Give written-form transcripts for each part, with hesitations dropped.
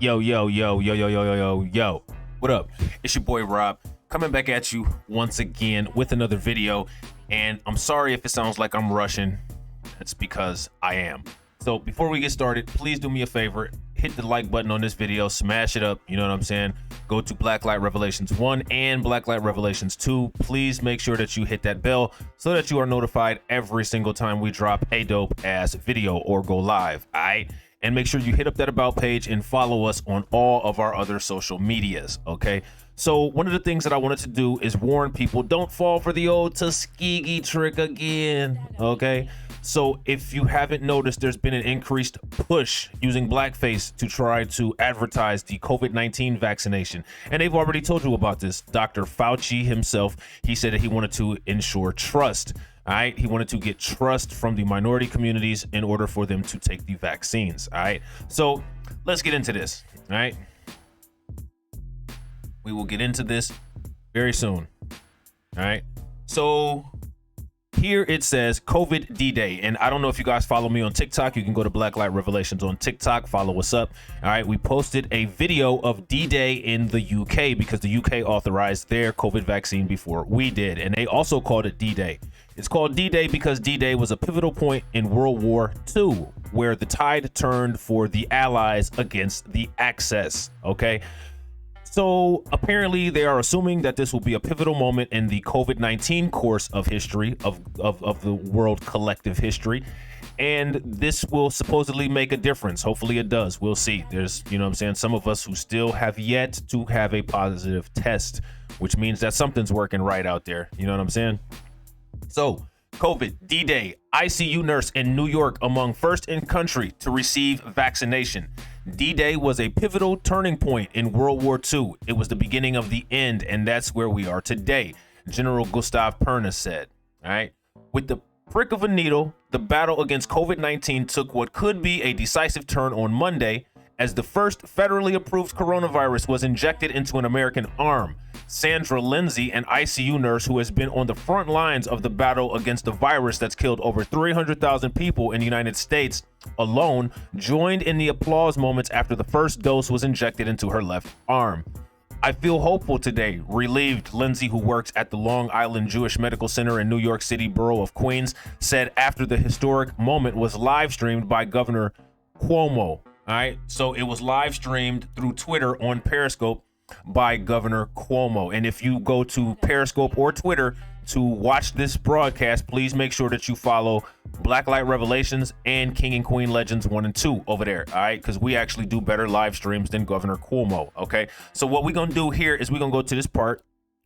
Yo, yo, yo, yo, yo, yo, yo, yo, yo. What up? It's your boy Rob coming back at you once again with another video. And I'm sorry if it sounds like I'm rushing. It's because I am. So before we get started, please do me a favor. Hit the like button on this video. Smash it up. You know what I'm saying? Go to Blacklight Revelations 1 and Blacklight Revelations 2. Please make sure that you hit that bell so that you are notified every single time we drop a dope ass video or go live. All right? And make sure you hit up that about page and follow us on all of our other social medias, okay? So one of the things that I wanted to do is warn people, don't fall for the old Tuskegee trick again, okay? So if you haven't noticed, there's been an increased push using blackface to try to advertise the COVID-19 vaccination. And they've already told you about this. Dr. Fauci himself, he said that he wanted to ensure trust. All right, he wanted to get trust from the minority communities in order for them to take the vaccines. All right, so let's get into this. All right, we will get into this very soon. All right, so here it says COVID DDay, and I don't know if you guys follow me on TikTok. You can go to Blacklight Revelations on TikTok, follow us up. All right, we posted a video of DDay in the UK because the UK authorized their COVID vaccine before we did, and they also called it DDay. It's called DDay because DDay was a pivotal point in World War II, where the tide turned for the Allies against the Axis, okay? So apparently they are assuming that this will be a pivotal moment in the COVID-19 course of history, of the world collective history. And this will supposedly make a difference. Hopefully it does. We'll see. There's, you know what I'm saying, some of us who still have yet to have a positive test, which means that something's working right out there. You know what I'm saying? So, COVID, DDay, ICU nurse in New York among first in country to receive vaccination. DDay was a pivotal turning point in World War II. It was the beginning of the end, and that's where we are today, General Gustav Perna said. All right. With the prick of a needle, the battle against COVID-19 took what could be a decisive turn on Monday as the first federally approved coronavirus was injected into an American arm. Sandra Lindsay, an ICU nurse who has been on the front lines of the battle against the virus that's killed over 300,000 people in the United States alone, joined in the applause moments after the first dose was injected into her left arm. I feel hopeful today, relieved, Lindsay, who works at the Long Island Jewish Medical Center in New York City borough of Queens, said after the historic moment was live streamed by Governor Cuomo. All right, so it was live streamed through Twitter on Periscope by Governor Cuomo. And if you go to Periscope or Twitter to watch this broadcast, please make sure that you follow Blacklight Revelations and King and Queen Legends 1 and 2 over there. All right, because we actually do better live streams than Governor Cuomo. Okay, so what we're gonna do here is we're gonna go to this part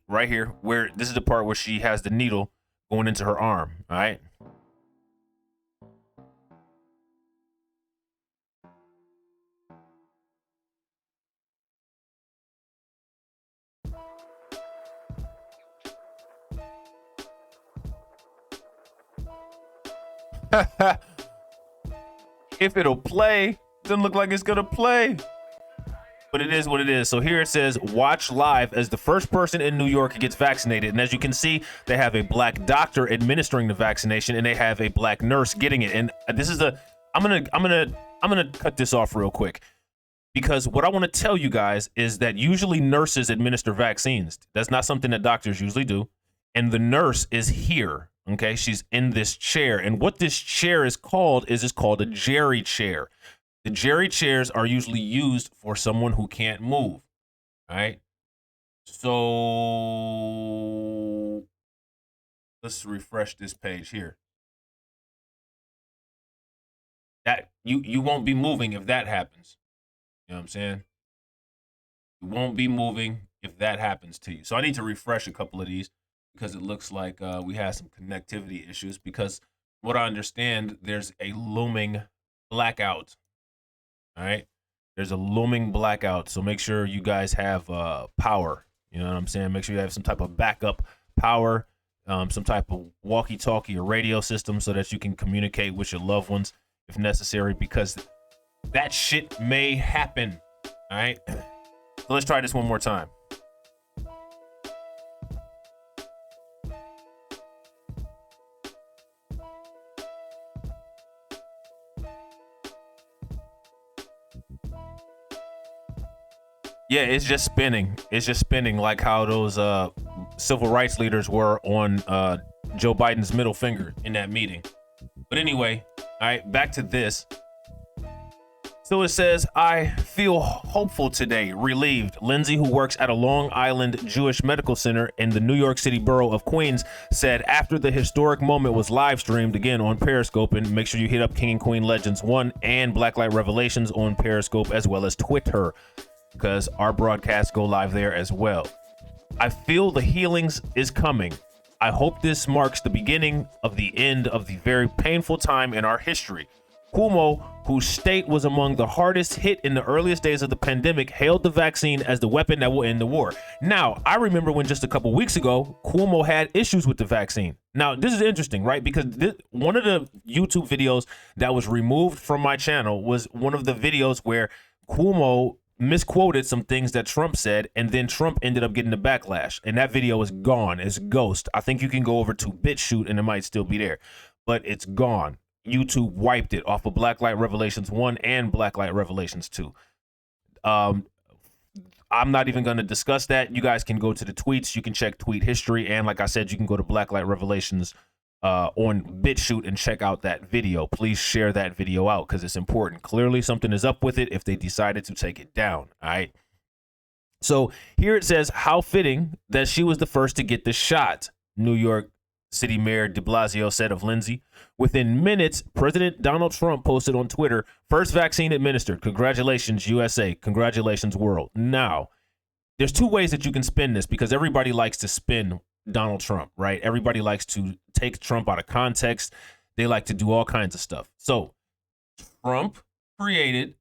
right here, where this is the part where she has the needle going into her arm. All right. If it'll play, doesn't look like it's gonna play, but it is what it is. So here it says watch live as the first person in New York gets vaccinated, and as you can see, they have a black doctor administering the vaccination and they have a black nurse getting it. And this is a I'm gonna cut this off real quick, because what I want to tell you guys is that usually nurses administer vaccines. That's not something that doctors usually do. And the nurse is here. Okay, she's in this chair, and what this chair is called is called a Jerry chair. The Jerry chairs are usually used for someone who can't move. All right, so let's refresh this page here. That you won't be moving if that happens. You know what I'm saying? You won't be moving if that happens to you. So I need to refresh a couple of these, because it looks like we had some connectivity issues, because what I understand, there's a looming blackout. All right, there's a looming blackout, so make sure you guys have power. You know what I'm saying? Make sure you have some type of backup power, some type of walkie-talkie or radio system, so that you can communicate with your loved ones if necessary, because that shit may happen. All right, so let's try this one more time. Yeah, it's just spinning. It's just spinning like how those civil rights leaders were on Joe Biden's middle finger in that meeting. But anyway, all right, back to this. So it says, I feel hopeful today, relieved. Lindsay, who works at a Long Island Jewish medical center in the New York City borough of Queens, said after the historic moment was live streamed again on Periscope, and make sure you hit up King and Queen Legends 1 and Blacklight Revelations on Periscope as well as Twitter, because our broadcasts go live there as well. I feel the healings is coming. I hope this marks the beginning of the end of the very painful time in our history. Cuomo, whose state was among the hardest hit in the earliest days of the pandemic, hailed the vaccine as the weapon that will end the war. Now, I remember when just a couple weeks ago, Cuomo had issues with the vaccine. Now, this is interesting, right? Because one of the YouTube videos that was removed from my channel was one of the videos where Cuomo misquoted some things that Trump said, and then Trump ended up getting the backlash. And that video is gone. It's ghost. I think you can go over to BitChute and it might still be there, but it's gone. YouTube wiped it off of Blacklight Revelations 1 and Blacklight Revelations 2. I'm not even going to discuss that. You guys can go to the tweets. You can check tweet history. And like I said, you can go to Blacklight Revelations on BitChute and check out that video. Please share that video out because it's important. Clearly something is up with it if they decided to take it down. All right. So here it says, how fitting that she was the first to get the shot. New York City Mayor de Blasio said of Lindsay. Within minutes, President Donald Trump posted on Twitter, first vaccine administered. Congratulations, USA. Congratulations, world. Now, there's two ways that you can spin this because everybody likes to spin Donald Trump, right? Everybody likes to take Trump out of context. They like to do all kinds of stuff. So Trump created,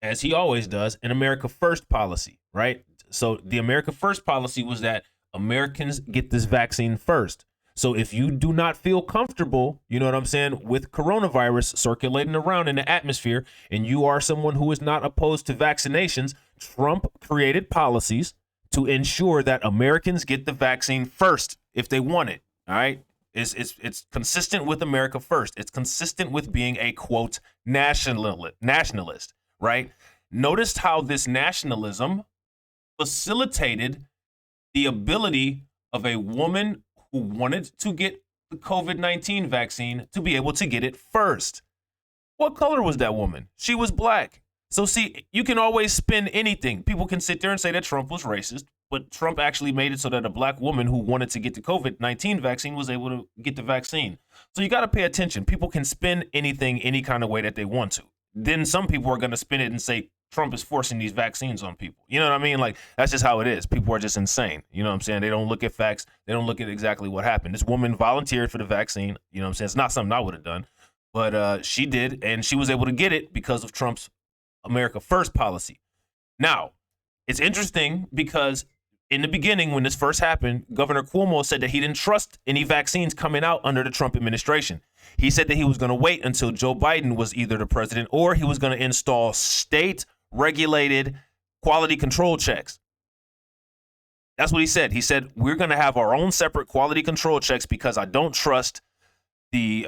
as he always does, an America First policy, right? So the America First policy was that Americans get this vaccine first. So if you do not feel comfortable, you know what I'm saying, with coronavirus circulating around in the atmosphere, and you are someone who is not opposed to vaccinations, Trump created policies to ensure that Americans get the vaccine first if they want it. All right. It's consistent with America First. It's consistent with being a, quote, nationalist, right? Notice how this nationalism facilitated the ability of a woman who wanted to get the COVID-19 vaccine to be able to get it first. What color was that woman? She was black. So see, you can always spin anything. People can sit there and say that Trump was racist, but Trump actually made it so that a black woman who wanted to get the COVID-19 vaccine was able to get the vaccine. So you got to pay attention. People can spin anything any kind of way that they want to. Then some people are going to spin it and say Trump is forcing these vaccines on people. You know what I mean? Like, that's just how it is. People are just insane. You know what I'm saying? They don't look at facts. They don't look at exactly what happened. This woman volunteered for the vaccine. You know what I'm saying? It's not something I would have done, but she did, and she was able to get it because of Trump's America First policy. Now, it's interesting because in the beginning, when this first happened, Governor Cuomo said that he didn't trust any vaccines coming out under the Trump administration. He said that he was going to wait until Joe Biden was either the president or he was going to install state-regulated quality control checks. That's what he said. He said, we're going to have our own separate quality control checks because I don't trust the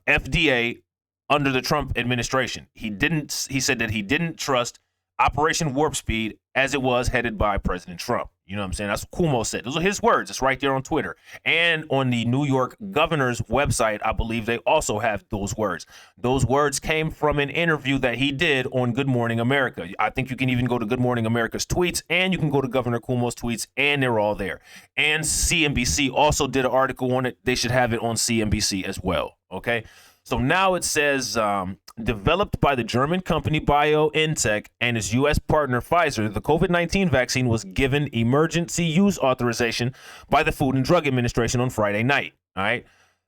FDA under the Trump administration. He said that he didn't trust Operation Warp Speed as it was headed by President Trump. You know what I'm saying? That's what Cuomo said. Those are his words. It's right there on Twitter. And on the New York governor's website, I believe they also have those words. Those words came from an interview that he did on Good Morning America. I think you can even go to Good Morning America's tweets, and you can go to Governor Cuomo's tweets, and they're all there. And CNBC also did an article on it. They should have it on CNBC as well. Okay? So now it says, developed by the German company BioNTech and its U.S. partner Pfizer, the COVID-19 vaccine was given emergency use authorization by the Food and Drug Administration on Friday night. All right.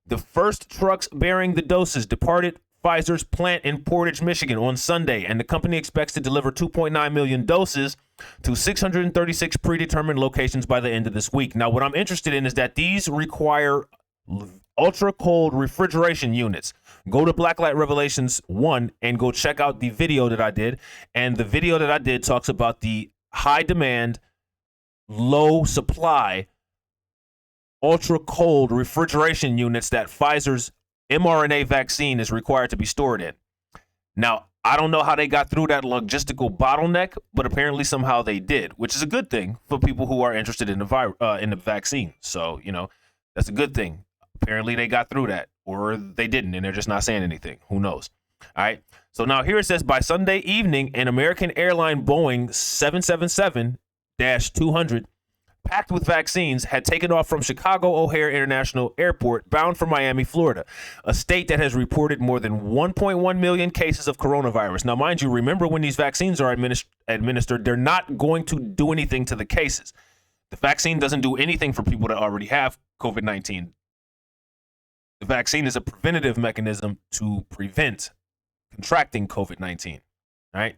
The first trucks bearing the doses departed Pfizer's plant in Portage, Michigan on Sunday, and the company expects to deliver 2.9 million doses to 636 predetermined locations by the end of this week. Now, what I'm interested in is that these require ultra cold refrigeration units. Go to Blacklight Revelations 1 and go check out the video that I did. And the video that I did talks about the high demand, low supply, ultra cold refrigeration units that Pfizer's mRNA vaccine is required to be stored in. Now, I don't know how they got through that logistical bottleneck, but apparently somehow they did, which is a good thing for people who are interested in the vaccine. So, that's a good thing. Apparently they got through that, or they didn't, and they're just not saying anything. Who knows? All right. So now here it says, by Sunday evening, an American airline Boeing 777-200 packed with vaccines had taken off from Chicago O'Hare International Airport bound for Miami, Florida, a state that has reported more than 1.1 million cases of coronavirus. Now, mind you, remember when these vaccines are administered, they're not going to do anything to the cases. The vaccine doesn't do anything for people that already have COVID-19. The vaccine is a preventative mechanism to prevent contracting COVID-19. All right.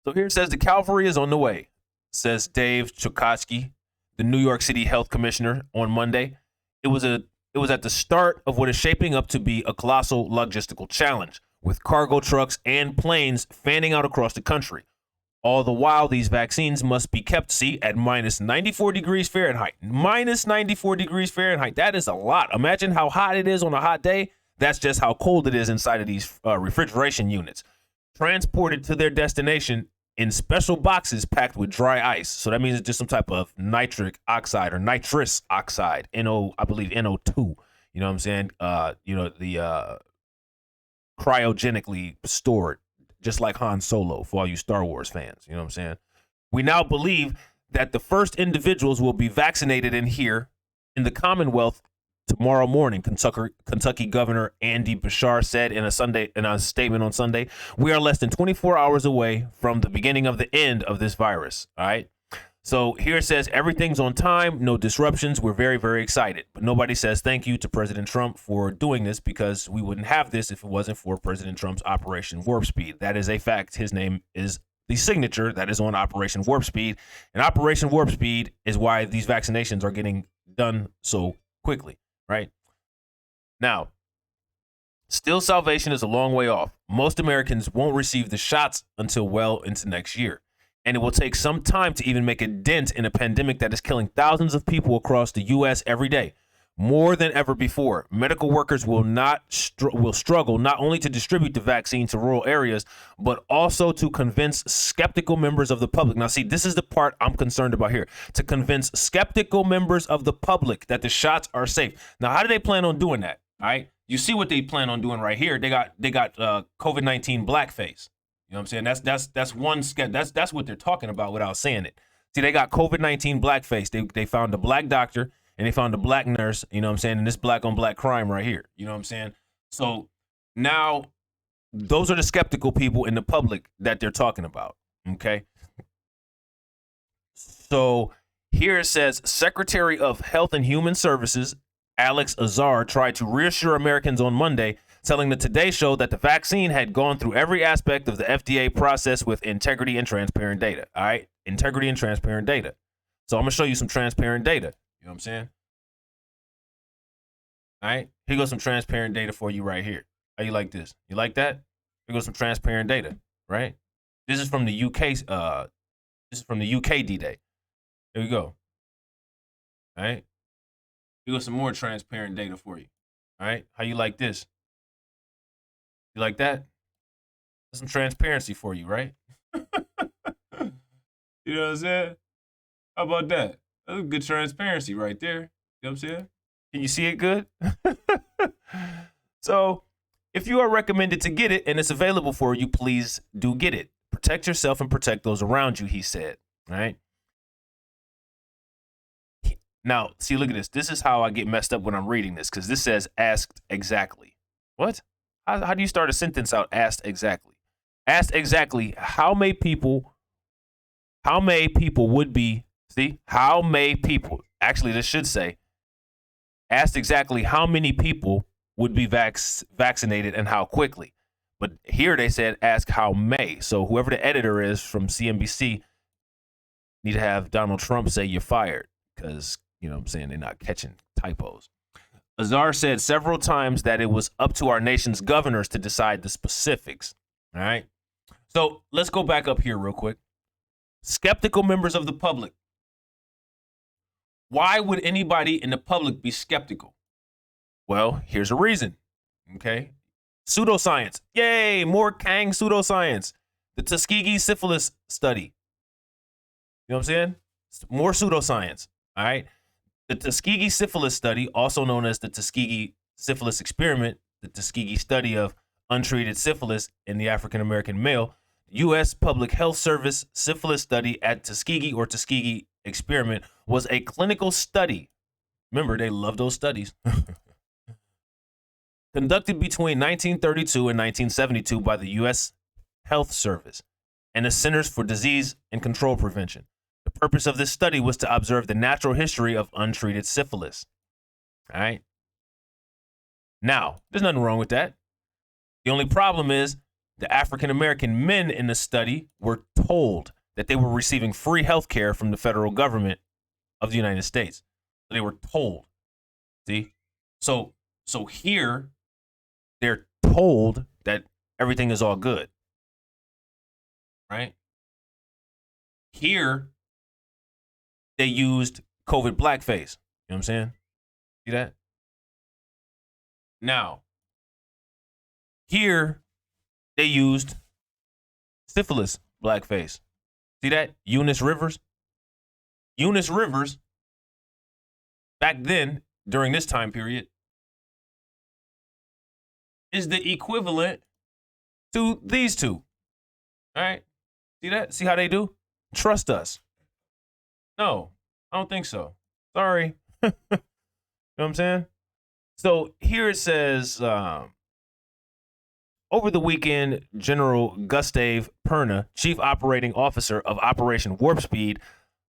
So here it says the cavalry is on the way, says Dave Chukosky, the New York City Health Commissioner, on Monday. It was at the start of what is shaping up to be a colossal logistical challenge, with cargo trucks and planes fanning out across the country. All the while, these vaccines must be kept, at minus 94 degrees Fahrenheit. Minus 94 degrees Fahrenheit. That is a lot. Imagine how hot it is on a hot day. That's just how cold it is inside of these refrigeration units. Transported to their destination in special boxes packed with dry ice. So that means it's just some type of nitric oxide or nitrous oxide, I believe NO2. You know what I'm saying? The cryogenically stored, just like Han Solo for all you Star Wars fans. You know what I'm saying? We now believe that the first individuals will be vaccinated in the Commonwealth tomorrow morning, Kentucky Governor Andy Bashar said in a statement on Sunday. We are less than 24 hours away from the beginning of the end of this virus. All right. So here it says everything's on time, no disruptions. We're very, very excited. But nobody says thank you to President Trump for doing this, because we wouldn't have this if it wasn't for President Trump's Operation Warp Speed. That is a fact. His name is the signature that is on Operation Warp Speed. And Operation Warp Speed is why these vaccinations are getting done so quickly. Right now, still salvation is a long way off. Most Americans won't receive the shots until well into next year. And it will take some time to even make a dent in a pandemic that is killing thousands of people across the U.S. every day. More than ever before, medical workers will struggle not only to distribute the vaccine to rural areas, but also to convince skeptical members of the public. Now, see, this is the part I'm concerned about here. To convince skeptical members of the public that the shots are safe. Now, how do they plan on doing that? All right, you see what they plan on doing right here. They got COVID-19 blackface. You know what I'm saying? That's one sketch. That's what they're talking about without saying it. See, they got COVID-19 blackface. They found a black doctor. And they found a black nurse, you know what I'm saying? And this black on black crime right here. You know what I'm saying? So now those are the skeptical people in the public that they're talking about. Okay. So here it says Secretary of Health and Human Services, Alex Azar, tried to reassure Americans on Monday, telling the Today Show that the vaccine had gone through every aspect of the FDA process with integrity and transparent data. All right. Integrity and transparent data. So I'm going to show you some transparent data. You know what I'm saying? All right. Here goes some transparent data for you right here. How you like this? You like that? Here goes some transparent data, right? This is from the UK. This is from the UK DDay. Here we go. All right. Here goes some more transparent data for you. All right. How you like this? You like that? That's some transparency for you, right? You know what I'm saying? How about that? That's a good transparency right there. You know what I'm saying? Can you see it good? So if you are recommended to get it and it's available for you, please do get it. Protect yourself and protect those around you, he said. All right. Now, see, look at this. This is how I get messed up when I'm reading this, because this says asked exactly. What? How do you start a sentence out asked exactly? Asked exactly how many people would be, see, how many people, actually this should say, asked exactly how many people would be vaccinated and how quickly. But here they said ask how may. So whoever the editor is from CNBC need to have Donald Trump say you're fired, because, you know what I'm saying, they're not catching typos. Azar said several times that it was up to our nation's governors to decide the specifics. All right. So let's go back up here real quick. Skeptical members of the public. Why would anybody in the public be skeptical? Well, here's a reason. Okay. Pseudoscience. Yay, more Kang pseudoscience. The Tuskegee syphilis study. You know what I'm saying? More pseudoscience. All right. The Tuskegee syphilis study, also known as the Tuskegee syphilis experiment, the Tuskegee study of untreated syphilis in the African American male, U.S. Public Health Service syphilis study at Tuskegee or Tuskegee experiment was a clinical study. Remember, they love those studies. Conducted between 1932 and 1972 by the U.S. Health Service and the Centers for Disease and Control Prevention. The purpose of this study was to observe the natural history of untreated syphilis. All right. Now, there's nothing wrong with that. The only problem is the African American men in the study were told that they were receiving free health care from the federal government of the United States. They were told. See? So here they're told that everything is all good. Right? Here they used COVID blackface. You know what I'm saying? See that? Now, here they used syphilis blackface. See that? Eunice Rivers. Eunice Rivers, back then, during this time period, is the equivalent to these two. All right? See that? See how they do? Trust us. No, I don't think so. Sorry. You know what I'm saying? So here it says, over the weekend, General Gustave Perna, Chief Operating Officer of Operation Warp Speed,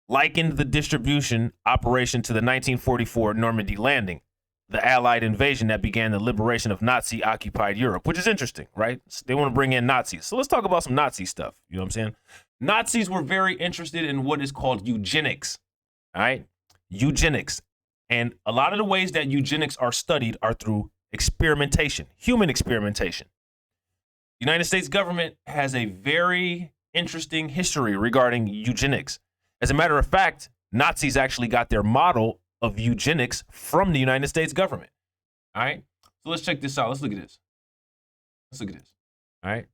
likened the distribution operation to the 1944 Normandy landing, the Allied invasion that began the liberation of Nazi-occupied Europe, which is interesting, right? They want to bring in Nazis. So let's talk about some Nazi stuff. You know what I'm saying? Nazis were very interested in what is called eugenics, all right? Eugenics. And a lot of the ways that eugenics are studied are through experimentation, human experimentation. The United States government has a very interesting history regarding eugenics. As a matter of fact, Nazis actually got their model of eugenics from the United States government. All right. So let's check this out. Let's look at this. All right.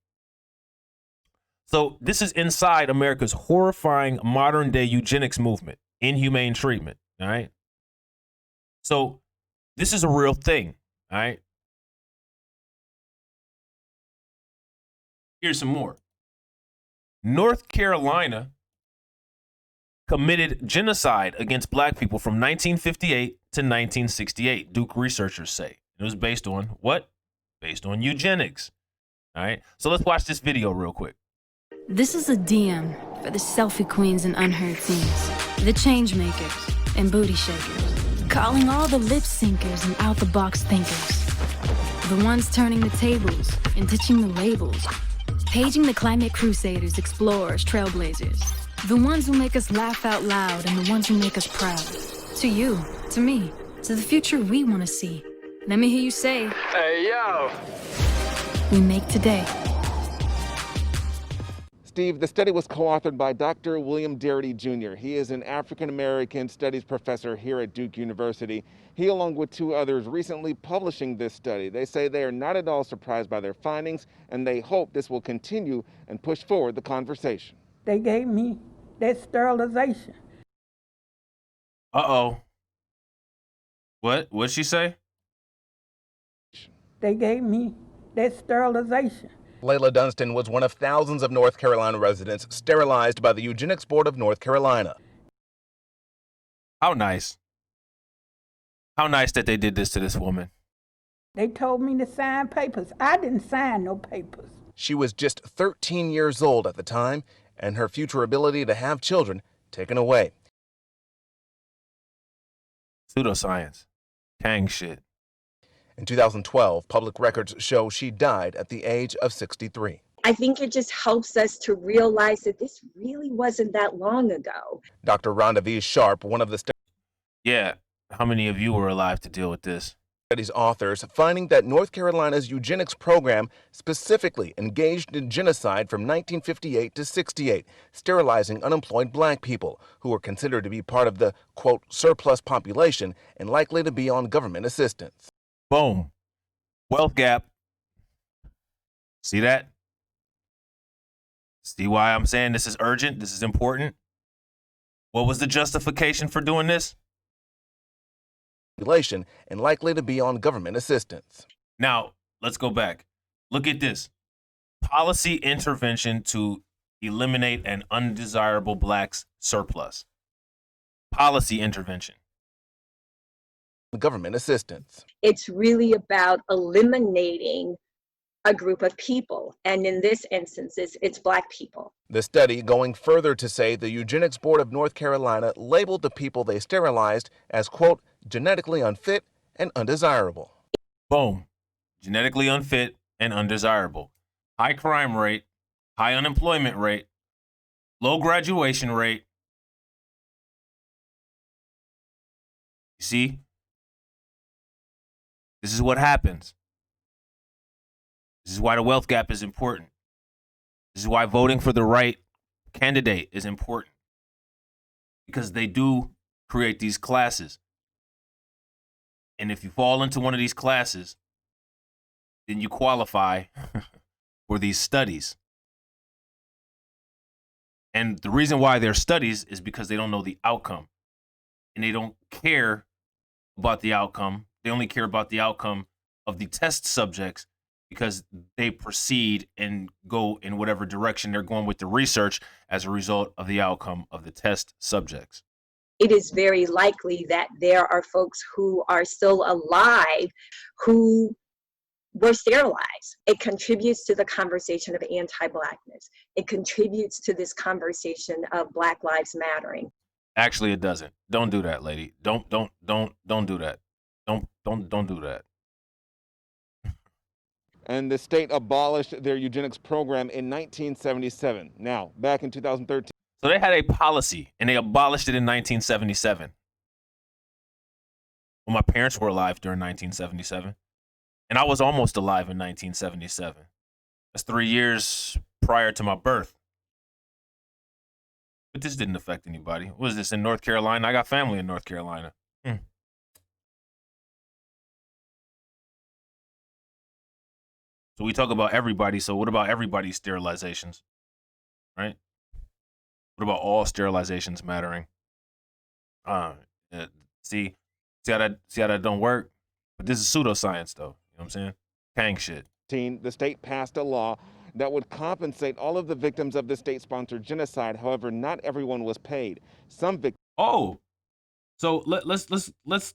So this is inside America's horrifying modern day eugenics movement, inhumane treatment. All right. So this is a real thing. All right. Here's some more. North Carolina committed genocide against black people from 1958 to 1968, Duke researchers say. It was based on what? Based on eugenics. All right. So let's watch this video real quick. This is a DM for the selfie queens and unheard themes, the change makers and booty shakers, calling all the lip syncers and out the box thinkers, the ones turning the tables and ditching the labels, paging the climate crusaders, explorers, trailblazers, the ones who make us laugh out loud and the ones who make us proud. To you, to me, to the future we want to see. Let me hear you say, hey, yo. We make today. Steve, the study was co-authored by Dr. William Darity Jr. He is an African-American studies professor here at Duke University. He, along with two others, recently publishing this study. They say they are not at all surprised by their findings, and they hope this will continue and push forward the conversation. They gave me that sterilization. Uh-oh. What'd she say? They gave me that sterilization. Layla Dunstan was one of thousands of North Carolina residents sterilized by the Eugenics Board of North Carolina. How nice. How nice that they did this to this woman. They told me to sign papers. I didn't sign no papers. She was just 13 years old at the time, and her future ability to have children taken away. Pseudoscience. Kang shit. In 2012, public records show she died at the age of 63. I think it just helps us to realize that this really wasn't that long ago. Dr. Rhonda V. Sharp, one of the Yeah, how many of you were alive to deal with this? study's authors, finding that North Carolina's eugenics program specifically engaged in genocide from 1958 to 68, sterilizing unemployed black people who were considered to be part of the, quote, surplus population and likely to be on government assistance. Boom. Wealth gap. See that? See why I'm saying this is urgent? This is important? What was the justification for doing this? And likely to be on government assistance. Now, let's go back. Look at this. Policy intervention to eliminate an undesirable black's surplus. Policy intervention. Government assistance. It's really about eliminating a group of people. And in this instance, it's Black people. The study going further to say the Eugenics Board of North Carolina labeled the people they sterilized as, quote, genetically unfit and undesirable. Boom. Genetically unfit and undesirable. High crime rate, high unemployment rate, low graduation rate. You see? This is what happens. This is why the wealth gap is important. This is why voting for the right candidate is important. Because they do create these classes. And if you fall into one of these classes, then you qualify for these studies. And the reason why they're studies is because they don't know the outcome. And they don't care about the outcome. They only care about the outcome of the test subjects because they proceed and go in whatever direction they're going with the research as a result of the outcome of the test subjects. It is very likely that there are folks who are still alive who were sterilized. It contributes to the conversation of anti-Blackness. It contributes to this conversation of Black Lives Mattering. Actually, it doesn't. Don't do that, lady. Don't do that. Don't do that. And the state abolished their eugenics program in 1977. Now, back in 2013. So they had a policy and they abolished it in 1977. Well, my parents were alive during 1977. And I was almost alive in 1977. That's 3 years prior to my birth. But this didn't affect anybody. What is this, in North Carolina? I got family in North Carolina. So we talk about everybody. So what about everybody's sterilizations? Right? What about all sterilizations mattering? See how that don't work? But this is pseudoscience, though. You know what I'm saying? Kang shit. The state passed a law that would compensate all of the victims of the state-sponsored genocide. However, not everyone was paid. Some victims. Oh, so let's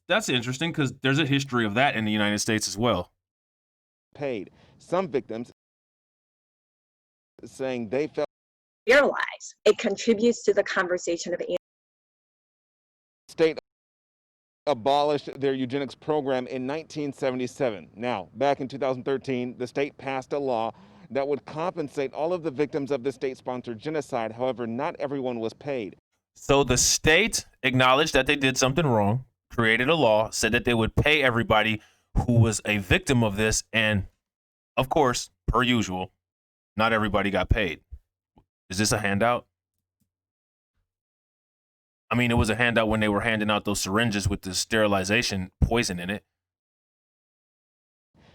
that's interesting because there's a history of that in the United States as well. Paid. Some victims saying they felt Sterilized. It contributes to the conversation of state abolished their eugenics program in 1977. Now, back in 2013, the state passed a law that would compensate all of the victims of the state-sponsored genocide. However, not everyone was paid. So the state acknowledged that they did something wrong, created a law, said that they would pay everybody who was a victim of this, and of course, per usual, not everybody got paid. Is this a handout? I mean, it was a handout when they were handing out those syringes with the sterilization poison in it.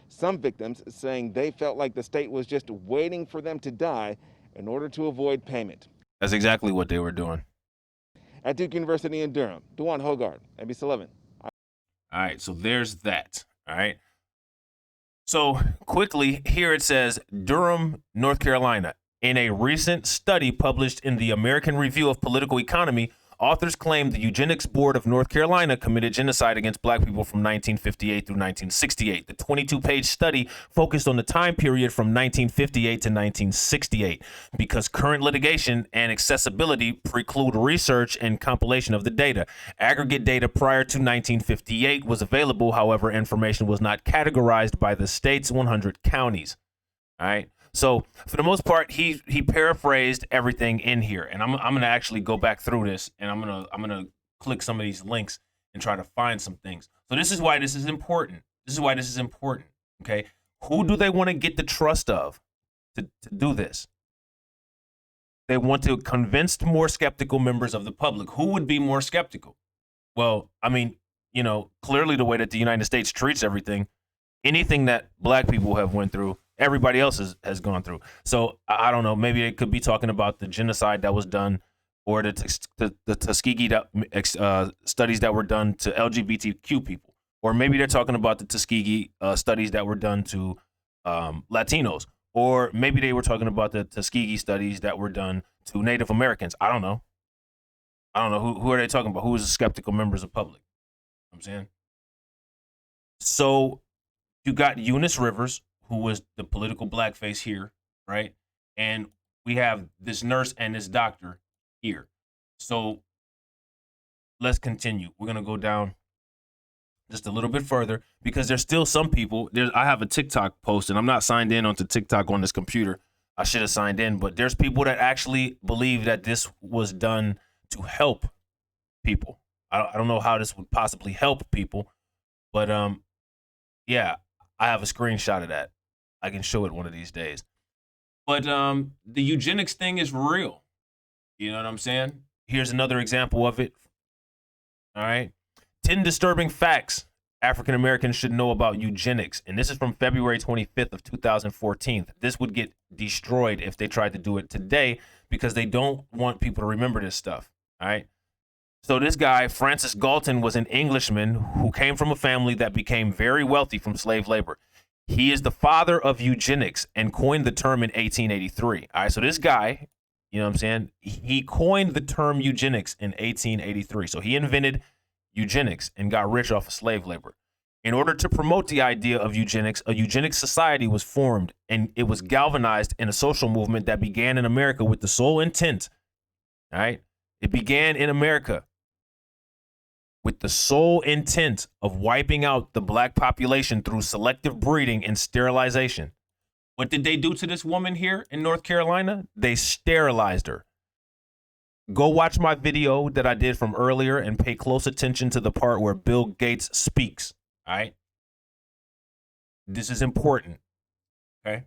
Some victims saying they felt like the state was just waiting for them to die in order to avoid payment. That's exactly what they were doing. At Duke University in Durham, Dewan Hogard, ABC 11. All right, so there's that. All right. So quickly, here it says, Durham, North Carolina. In a recent study published in the American Review of Political Economy, authors claim the Eugenics Board of North Carolina committed genocide against black people from 1958 through 1968. The 22-page study focused on the time period from 1958 to 1968 because current litigation and accessibility preclude research and compilation of the data. Aggregate data prior to 1958 was available. However, information was not categorized by the state's 100 counties. All right. So for the most part, he paraphrased everything in here, and I'm gonna actually go back through this, and I'm gonna click some of these links and try to find some things. So this is why this is important. This is why this is important. Okay, who do they want to get the trust of to do this? They want to convince more skeptical members of the public. Who would be more skeptical? Well, I mean, clearly the way that the United States treats everything, anything that black people have went through, everybody else has gone through. So I don't know. Maybe it could be talking about the genocide that was done, or the Tuskegee studies that were done to LGBTQ people, or maybe they're talking about the Tuskegee studies that were done to Latinos, or maybe they were talking about the Tuskegee studies that were done to Native Americans. I don't know. Who are they talking about? Who is the skeptical members of public? You know what I'm saying. So you got Eunice Rivers, who was the political blackface here, right? And we have this nurse and this doctor here. So let's continue. We're gonna go down just a little bit further because there's still some people. I have a TikTok post, and I'm not signed in onto TikTok on this computer. I should have signed in, but there's people that actually believe that this was done to help people. I don't know how this would possibly help people, but yeah, I have a screenshot of that. I can show it one of these days. But the eugenics thing is real. You know what I'm saying? Here's another example of it. All right. 10 disturbing facts African Americans should know about eugenics. And this is from February 25th of 2014. This would get destroyed if they tried to do it today because they don't want people to remember this stuff. All right. So this guy, Francis Galton, was an Englishman who came from a family that became very wealthy from slave labor. He is the father of eugenics and coined the term in 1883. All right. So this guy, you know what I'm saying? He coined the term eugenics in 1883. So he invented eugenics and got rich off of slave labor. In order to promote the idea of eugenics, a eugenics society was formed, and it was galvanized in a social movement that began in America with the sole intent. All right. It began in America with the sole intent of wiping out the black population through selective breeding and sterilization. What did they do to this woman here in North Carolina? They sterilized her. Go watch my video that I did from earlier and pay close attention to the part where Bill Gates speaks. All right. This is important. Okay.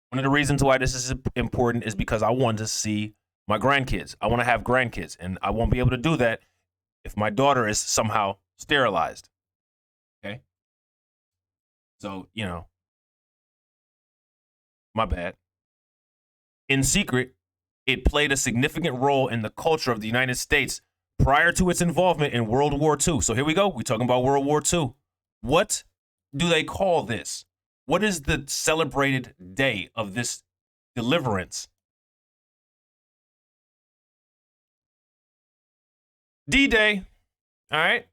One of the reasons why this is important is because I want to see my grandkids. I want to have grandkids, and I won't be able to do that if my daughter is somehow sterilized. Okay. So, you know, my bad. In secret, it played a significant role in the culture of the United States prior to its involvement in World War II. So here we go. We're talking about World War II. What do they call this? What is the celebrated day of this deliverance? DDay. All right.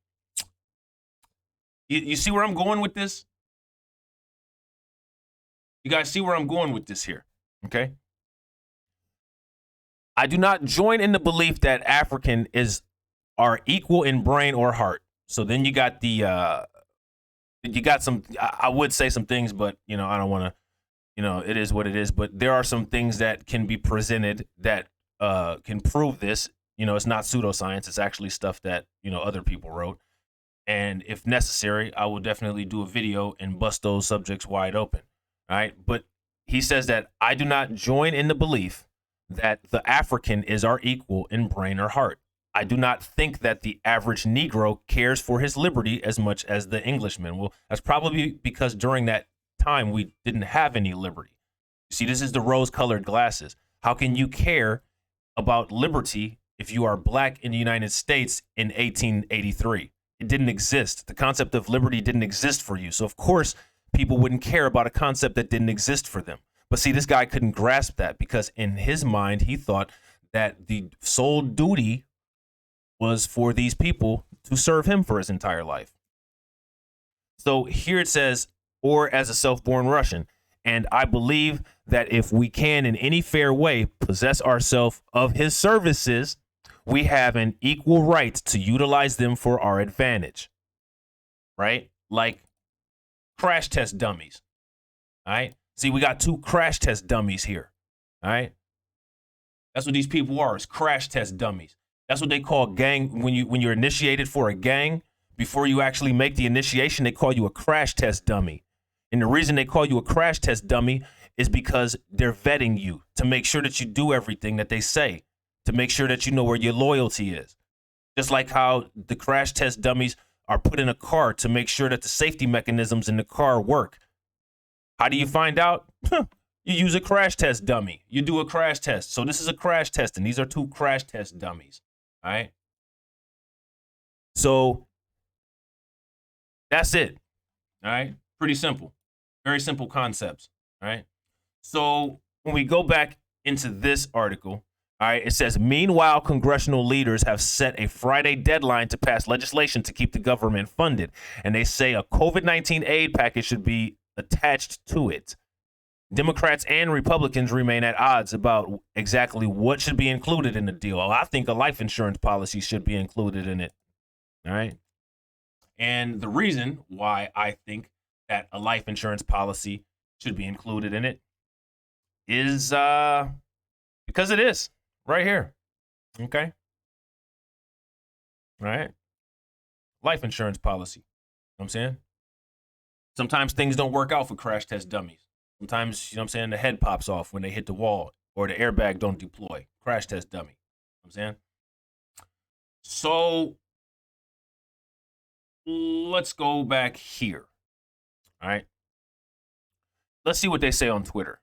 You see where I'm going with this? You guys see where I'm going with this here? Okay. I do not join in the belief that African are equal in brain or heart. So then you got some, I would say some things, but, you know, I don't want to, you know, it is what it is. But there are some things that can be presented that can prove this. You know, it's not pseudoscience. It's actually stuff that, you know, other people wrote. And if necessary, I will definitely do a video and bust those subjects wide open. All right. But he says that I do not join in the belief that the African is our equal in brain or heart. I do not think that the average Negro cares for his liberty as much as the Englishman. Well, that's probably because during that time we didn't have any liberty. You see, this is the rose-colored glasses. How can you care about liberty if you are black in the United States in 1883? It didn't exist. The concept of liberty didn't exist for you. So, of course, people wouldn't care about a concept that didn't exist for them. But see, this guy couldn't grasp that because in his mind, he thought that the sole duty was for these people to serve him for his entire life. So here it says, or as a self-born Russian. And I believe that if we can in any fair way possess ourselves of his services, we have an equal right to utilize them for our advantage. Right? Like crash test dummies. All right? See, we got two crash test dummies here. All right? That's what these people are, is crash test dummies. That's what they call gang. When you're initiated for a gang, before you actually make the initiation, they call you a crash test dummy. And the reason they call you a crash test dummy is because they're vetting you to make sure that you do everything that they say, to make sure that you know where your loyalty is. Just like how the crash test dummies are put in a car to make sure that the safety mechanisms in the car work. How do you find out? You use a crash test dummy. You do a crash test. So this is a crash test, and these are 2 crash test dummies. All right. So that's it. All right. Pretty simple. Very simple concepts. All right. So when we go back into this article, all right, it says, meanwhile, congressional leaders have set a Friday deadline to pass legislation to keep the government funded. And they say a COVID-19 aid package should be attached to it. Democrats and Republicans remain at odds about exactly what should be included in the deal. I think a life insurance policy should be included in it. All right. And the reason why I think that a life insurance policy should be included in it is because it is right here. Okay. All right. Life insurance policy. You know what I'm saying? Sometimes things don't work out for crash test dummies. Sometimes, you know what I'm saying, the head pops off when they hit the wall or the airbag don't deploy. Crash test dummy. You know what I'm saying? So let's go back here. All right. Let's see what they say on Twitter.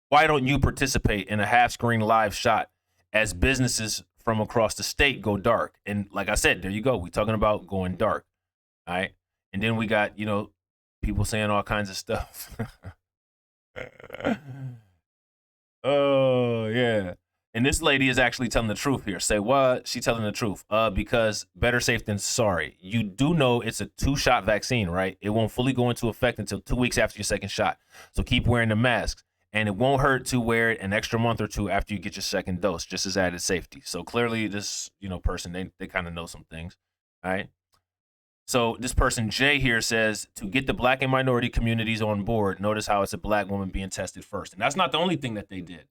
Why don't you participate in a half-screen live shot as businesses from across the state go dark? And like I said, there you go. We're talking about going dark. All right. And then we got, you know, people saying all kinds of stuff. Oh, yeah. And this lady is actually telling the truth here. Say what? She telling the truth. Because better safe than sorry. You do know it's a 2-shot vaccine, right? It won't fully go into effect until 2 weeks after your second shot. So keep wearing the masks. And it won't hurt to wear it an extra month or 2 after you get your second dose, just as added safety. So clearly this, you know, person, they kind of know some things. All right. So this person, Jay, here says, to get the Black and minority communities on board, notice how it's a Black woman being tested first. And that's not the only thing that they did.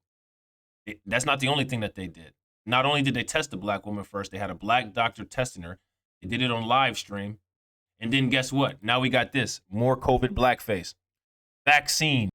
That's not the only thing that they did. Not only did they test the Black woman first, they had a Black doctor testing her. They did it on live stream. And then guess what? Now we got this, more COVID blackface. Vaccine